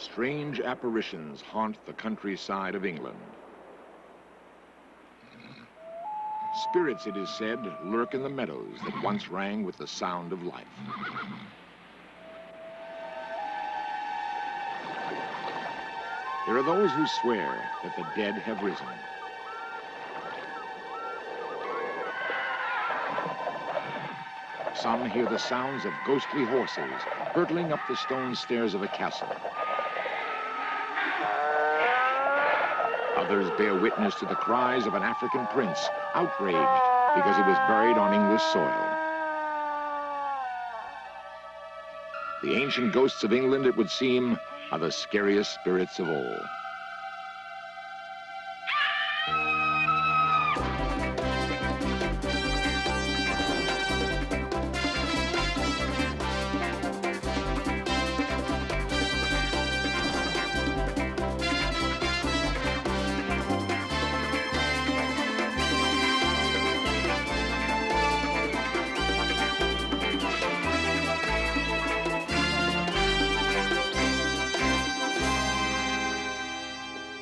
strange apparitions haunt the countryside of England. Spirits, it is said, lurk in the meadows that once rang with the sound of life. There are those who swear that the dead have risen. Some hear the sounds of ghostly horses hurtling up the stone stairs of a castle. Others bear witness to the cries of an African prince, outraged because he was buried on English soil. The ancient ghosts of England, it would seem, are the scariest spirits of all.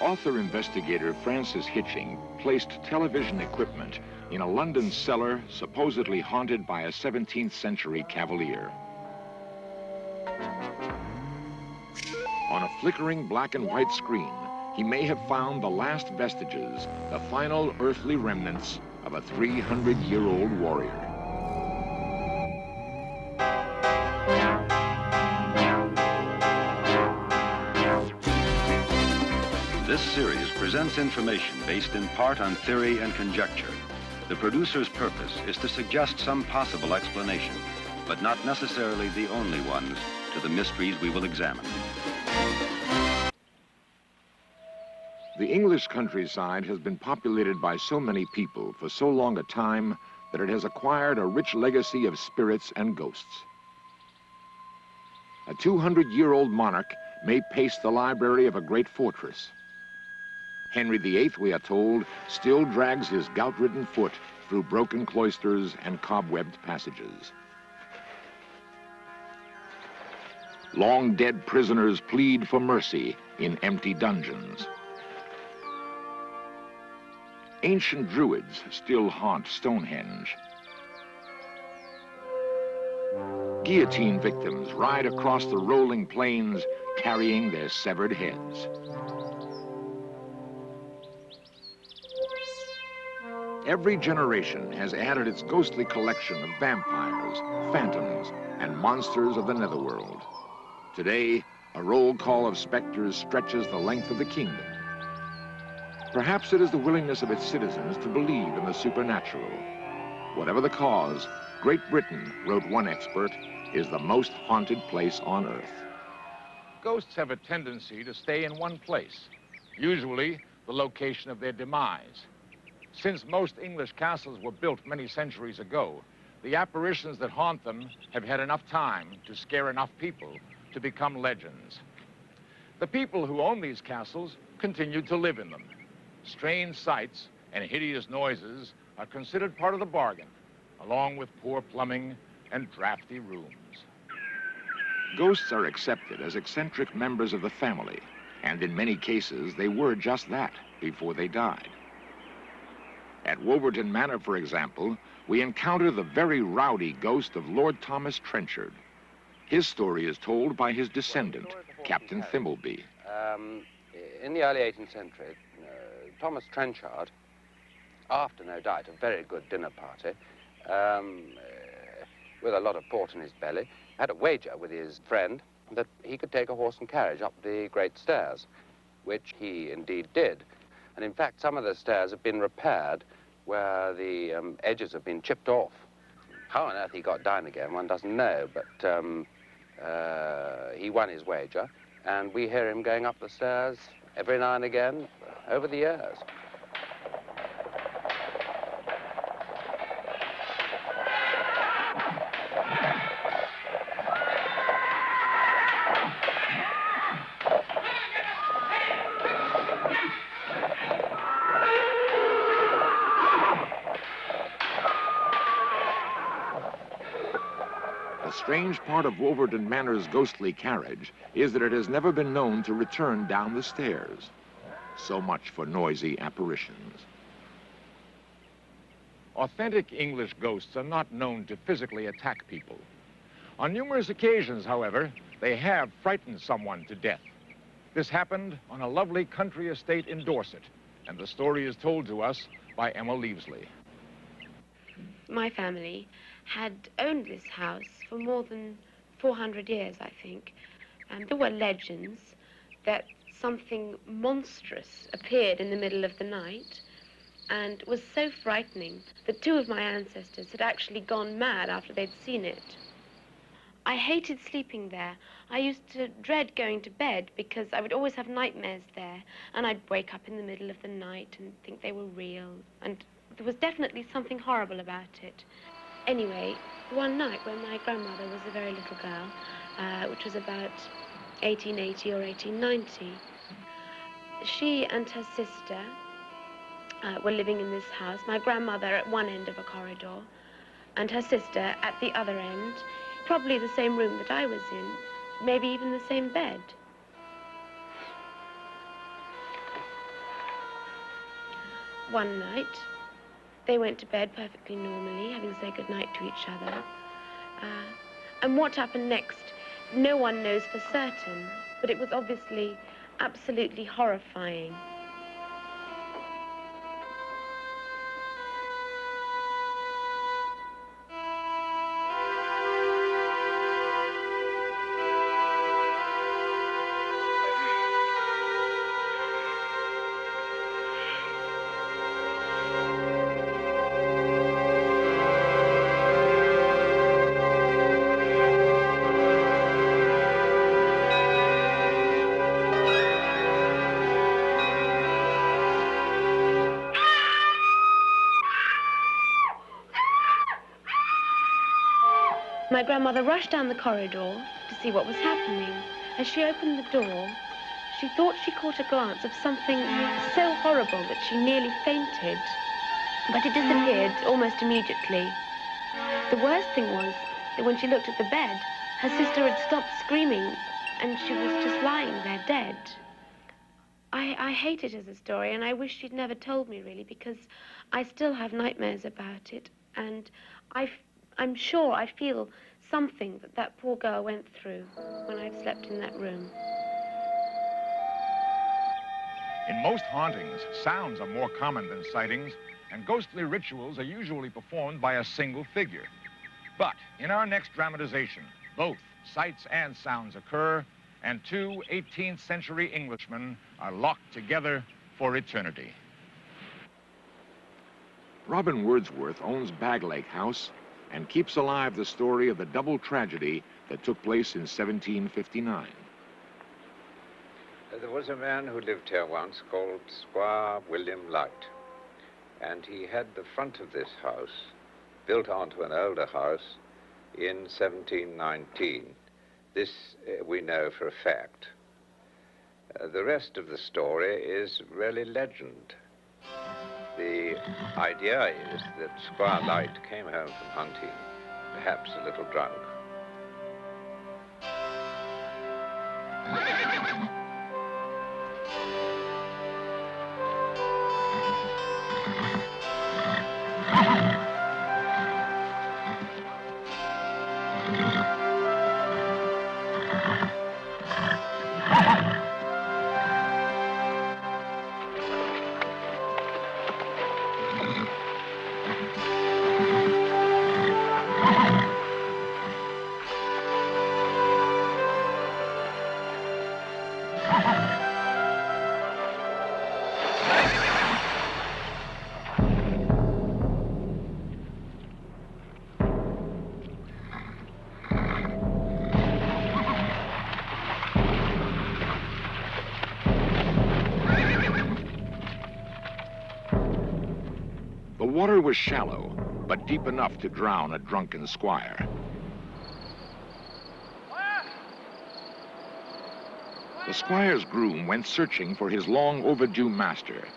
Author-investigator Francis Hitching placed television equipment in a London cellar supposedly haunted by a 17th century cavalier. On a flickering black and white screen, he may have found the last vestiges, the final earthly remnants of a 300-year-old warrior. This series presents information based in part on theory and conjecture. The producer's purpose is to suggest some possible explanation, but not necessarily the only ones, to the mysteries we will examine. The English countryside has been populated by so many people for so long a time that it has acquired a rich legacy of spirits and ghosts. A 200-year-old monarch may pace the library of a great fortress. Henry VIII, we are told, still drags his gout-ridden foot through broken cloisters and cobwebbed passages. Long-dead prisoners plead for mercy in empty dungeons. Ancient druids still haunt Stonehenge. Guillotine victims ride across the rolling plains carrying their severed heads. Every generation has added its ghostly collection of vampires, phantoms, and monsters of the netherworld. Today, a roll call of specters stretches the length of the kingdom. Perhaps it is the willingness of its citizens to believe in the supernatural. Whatever the cause, Great Britain, wrote one expert, is the most haunted place on Earth. Ghosts have a tendency to stay in one place, usually the location of their demise. Since most English castles were built many centuries ago, the apparitions that haunt them have had enough time to scare enough people to become legends. The people who own these castles continue to live in them. Strange sights and hideous noises are considered part of the bargain, along with poor plumbing and drafty rooms. Ghosts are accepted as eccentric members of the family, and in many cases, they were just that before they died. At Wolverton Manor, for example, we encounter the very rowdy ghost of Lord Thomas Trenchard. His story is told by his descendant, Captain Thimbleby. In the early 18th century, Thomas Trenchard, after, no doubt, a very good dinner party, with a lot of port in his belly, had a wager with his friend that he could take a horse and carriage up the great stairs, which he indeed did. And in fact, some of the stairs have been repaired where the edges have been chipped off. How on earth he got down again, one doesn't know, but he won his wager, and we hear him going up the stairs every now and again over the years. The strange part of Wolverton Manor's ghostly carriage is that it has never been known to return down the stairs. So much for noisy apparitions. Authentic English ghosts are not known to physically attack people. On numerous occasions, however, they have frightened someone to death. This happened on a lovely country estate in Dorset, and the story is told to us by Emma Leavesley. My family had owned this house for more than 400 years, I think. And there were legends that something monstrous appeared in the middle of the night and was so frightening that two of my ancestors had actually gone mad after they'd seen it. I hated sleeping there. I used to dread going to bed because I would always have nightmares there, and I'd wake up in the middle of the night and think they were real, and there was definitely something horrible about it. Anyway, one night when my grandmother was a very little girl, which was about 1880 or 1890, she and her sister were living in this house, my grandmother at one end of a corridor, and her sister at the other end, probably the same room that I was in, maybe even the same bed. One night, they went to bed perfectly normally, having said goodnight to each other. And what happened next, no one knows for certain, but it was obviously absolutely horrifying. My grandmother rushed down the corridor to see what was happening. As she opened the door, she thought she caught a glance of something so horrible that she nearly fainted. But it disappeared almost immediately. The worst thing was that when she looked at the bed, her sister had stopped screaming and she was just lying there dead. I hate it as a story, and I wish she'd never told me, really, because I still have nightmares about it, and I'm sure I feel something that that poor girl went through when I've slept in that room. In most hauntings, sounds are more common than sightings, and ghostly rituals are usually performed by a single figure. But in our next dramatization, both sights and sounds occur, and two 18th century Englishmen are locked together for eternity. Robin Wordsworth owns Baglake House and keeps alive the story of the double tragedy that took place in 1759. There was a man who lived here once called Squire William Light, and he had the front of this house built onto an older house in 1719. This we know for a fact. The rest of the story is really legend. The idea is that Squire Light came home from hunting, perhaps a little drunk. The water was shallow, but deep enough to drown a drunken squire. The squire's groom went searching for his long overdue master.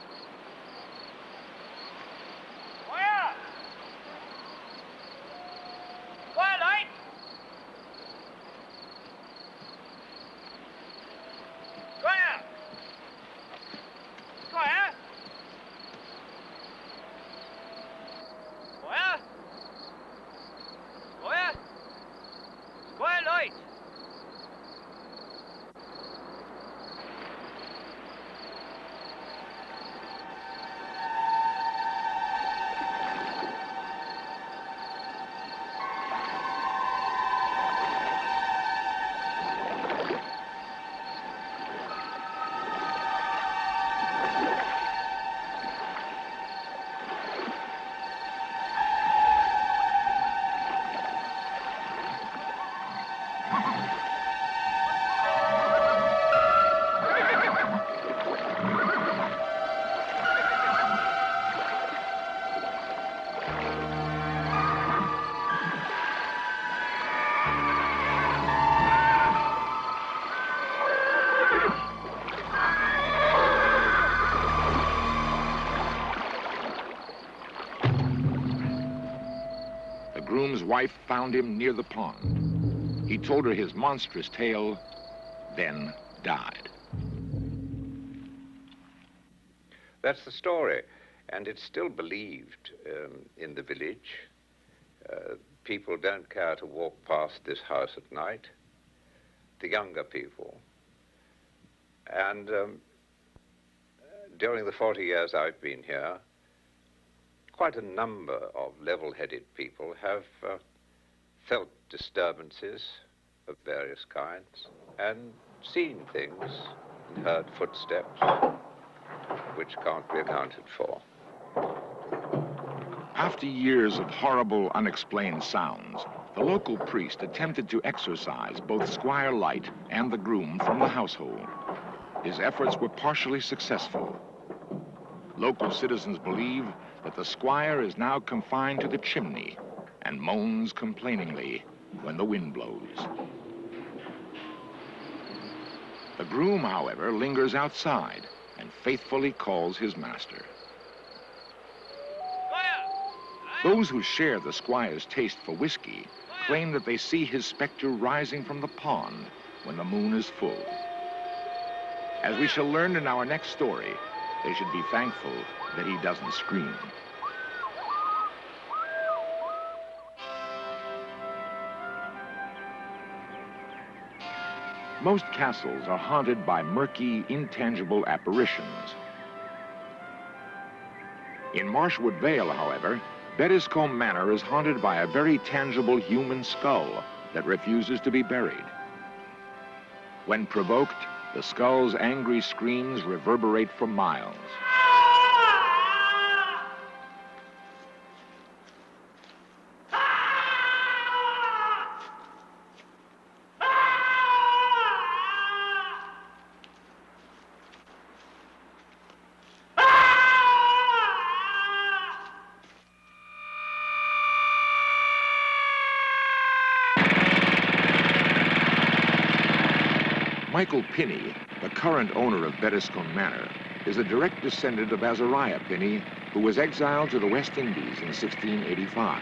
wife found him near the pond. He told her his monstrous tale, then died. That's the story, and it's still believed in the village. People don't care to walk past this house at night, the younger people. And during the 40 years I've been here, quite a number of level-headed people have felt disturbances of various kinds and seen things and heard footsteps which can't be accounted for. After years of horrible, unexplained sounds, the local priest attempted to exorcise both Squire Light and the groom from the household. His efforts were partially successful. Local citizens believe that the squire is now confined to the chimney and moans complainingly when the wind blows. The groom, however, lingers outside and faithfully calls his master. Those who share the squire's taste for whiskey claim that they see his specter rising from the pond when the moon is full. As we shall learn in our next story, they should be thankful that he doesn't scream. Most castles are haunted by murky, intangible apparitions. In Marshwood Vale, however, Bettiscombe Manor is haunted by a very tangible human skull that refuses to be buried. When provoked, the skull's angry screams reverberate for miles. Michael Pinney, the current owner of Bettiscombe Manor, is a direct descendant of Azariah Pinney, who was exiled to the West Indies in 1685.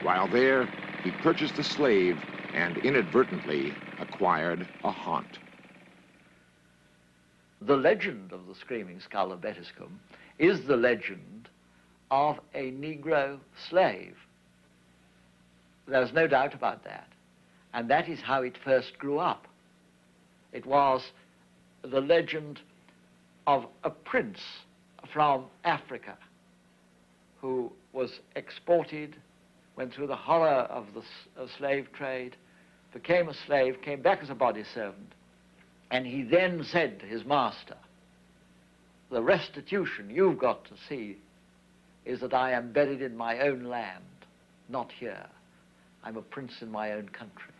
While there, he purchased a slave and inadvertently acquired a haunt. The legend of the Screaming Skull of Bettiscombe is the legend of a Negro slave. There's no doubt about that. And that is how it first grew up. It was the legend of a prince from Africa who was exported, went through the horror of the slave trade, became a slave, came back as a body servant, and he then said to his master, the restitution you've got to see is that I am buried in my own land, not here. I'm a prince in my own country.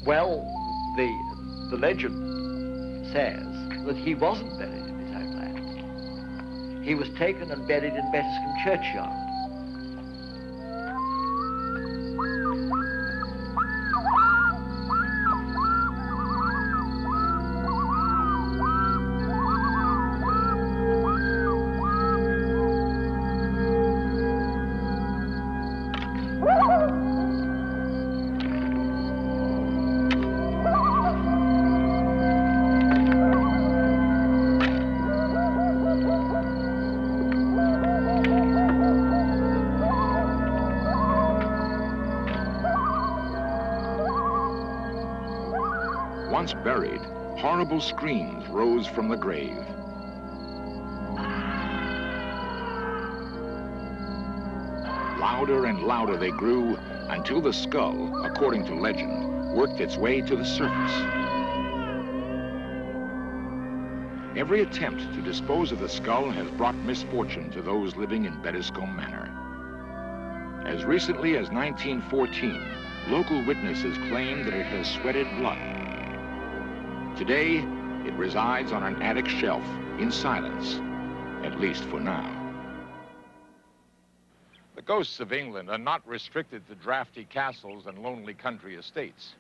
Well, the legend says that he wasn't buried in his own land. He was taken and buried in Bettiscombe churchyard. Once buried, horrible screams rose from the grave. Louder and louder they grew until the skull, according to legend, worked its way to the surface. Every attempt to dispose of the skull has brought misfortune to those living in Bettiscombe Manor. As recently as 1914, local witnesses claimed that it has sweated blood. Today, it resides on an attic shelf in silence, at least for now. The ghosts of England are not restricted to drafty castles and lonely country estates.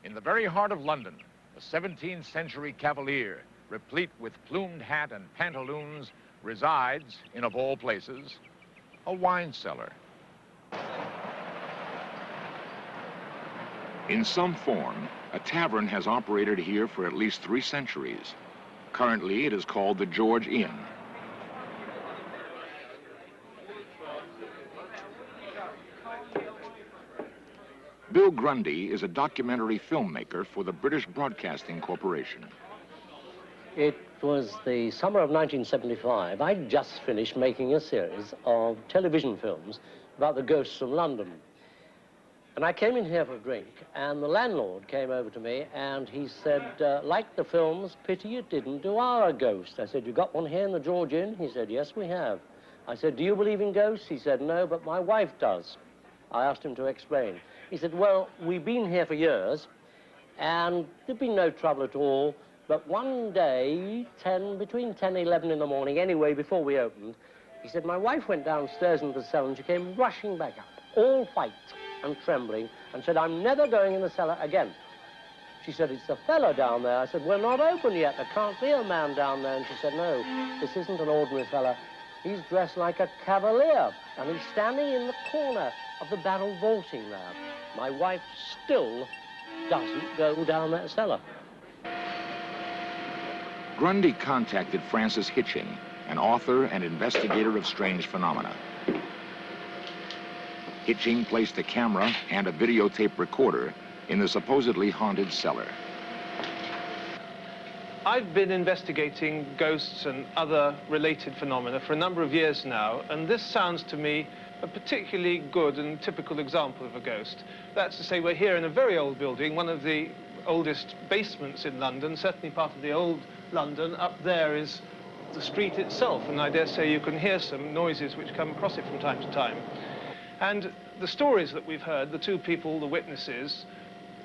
In the very heart of London, a 17th century cavalier, replete with plumed hat and pantaloons, resides in, of all places, a wine cellar. In some form, a tavern has operated here for at least 3 centuries. Currently, it is called the George Inn. Bill Grundy is a documentary filmmaker for the British Broadcasting Corporation. It was the summer of 1975. I'd just finished making a series of television films about the ghosts of London. And I came in here for a drink, and the landlord came over to me, and he said, like the films, pity you didn't do our ghost. I said, you got one here in the George Inn? He said, yes, we have. I said, do you believe in ghosts? He said, no, but my wife does. I asked him to explain. He said, well, we've been here for years, and there'd been no trouble at all, but one day, between 10 and 11 in the morning, anyway, before we opened, he said, my wife went downstairs into the cellar, and she came rushing back up, all white and trembling, and said, I'm never going in the cellar again. She said, it's the fellow down there. I said, we're not open yet. There can't be a man down there. And she said, no, this isn't an ordinary fella. He's dressed like a cavalier, and he's standing in the corner of the barrel vaulting there. My wife still doesn't go down that cellar. Grundy contacted Francis Hitching, an author and investigator of strange phenomena. Hitching placed a camera and a videotape recorder in the supposedly haunted cellar. I've been investigating ghosts and other related phenomena for a number of years now, and this sounds to me a particularly good and typical example of a ghost. That's to say, we're here in a very old building, one of the oldest basements in London, certainly part of the old London. Up there is the street itself, and I dare say you can hear some noises which come across it from time to time. And the stories that we've heard, the 2 people, the witnesses,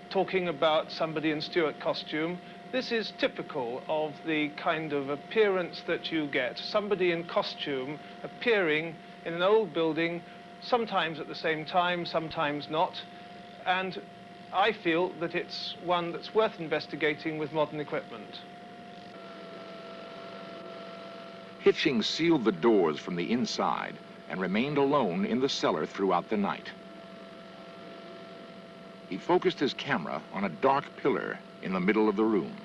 talking about somebody in Stuart costume, this is typical of the kind of appearance that you get. Somebody in costume appearing in an old building, sometimes at the same time, sometimes not. And I feel that it's one that's worth investigating with modern equipment. Hitching sealed the doors from the inside and remained alone in the cellar throughout the night. He focused his camera on a dark pillar in the middle of the room.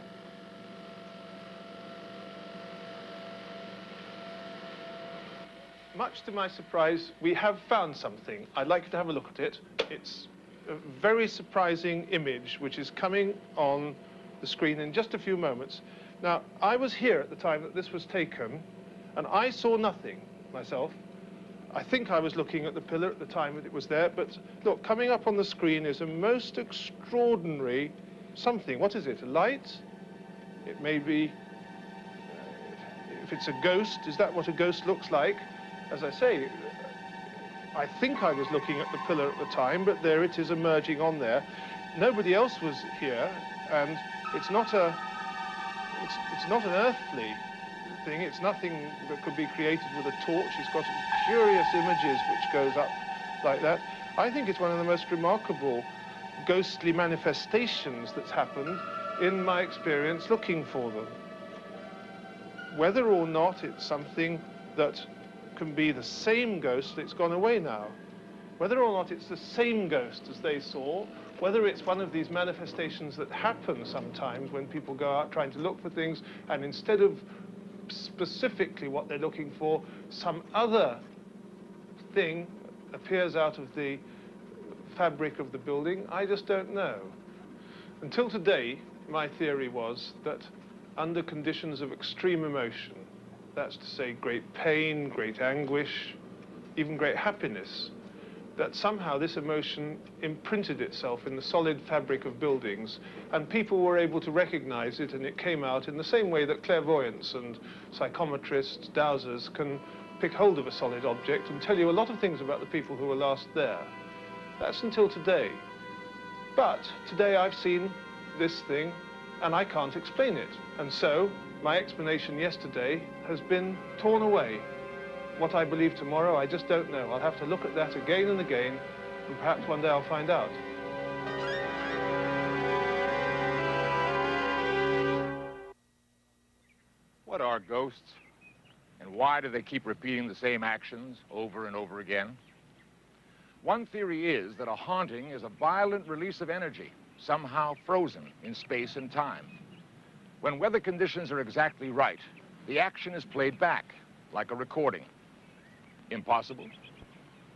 Much to my surprise, we have found something. I'd like you to have a look at it. It's a very surprising image which is coming on the screen in just a few moments. Now, I was here at the time that this was taken, and I saw nothing myself. I think I was looking at the pillar at the time that it was there, but look, coming up on the screen is a most extraordinary something. What is it, a light? It may be, if it's a ghost, is that what a ghost looks like? As I say, I think I was looking at the pillar at the time, but there it is emerging on there. Nobody else was here, and it's not an earthly thing. It's nothing that could be created with a torch. It's got curious images which goes up like that. I think it's one of the most remarkable ghostly manifestations that's happened in my experience looking for them. Whether or not it's something that can be the same ghost that's gone away now, whether or not it's the same ghost as they saw, whether it's one of these manifestations that happen sometimes when people go out trying to look for things, and instead of specifically what they're looking for, some other thing appears out of the fabric of the building, I just don't know. Until today, my theory was that under conditions of extreme emotion, that's to say great pain, great anguish, even great happiness, that somehow this emotion imprinted itself in the solid fabric of buildings, and people were able to recognize it, and it came out in the same way that clairvoyants and psychometrists, dowsers, can pick hold of a solid object and tell you a lot of things about the people who were last there. That's until today. But today I've seen this thing, and I can't explain it. And so my explanation yesterday has been torn away. What I believe tomorrow, I just don't know. I'll have to look at that again and again, and perhaps one day I'll find out. What are ghosts? And why do they keep repeating the same actions over and over again? One theory is that a haunting is a violent release of energy, somehow frozen in space and time. When weather conditions are exactly right, the action is played back, like a recording. Impossible?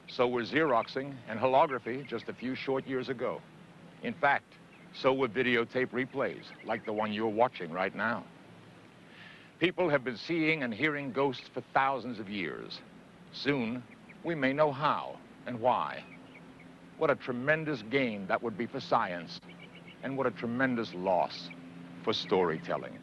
So were Xeroxing and holography just a few short years ago. In fact, so were videotape replays, like the one you're watching right now. People have been seeing and hearing ghosts for thousands of years. Soon, we may know how and why. What a tremendous gain that would be for science, and what a tremendous loss for storytelling.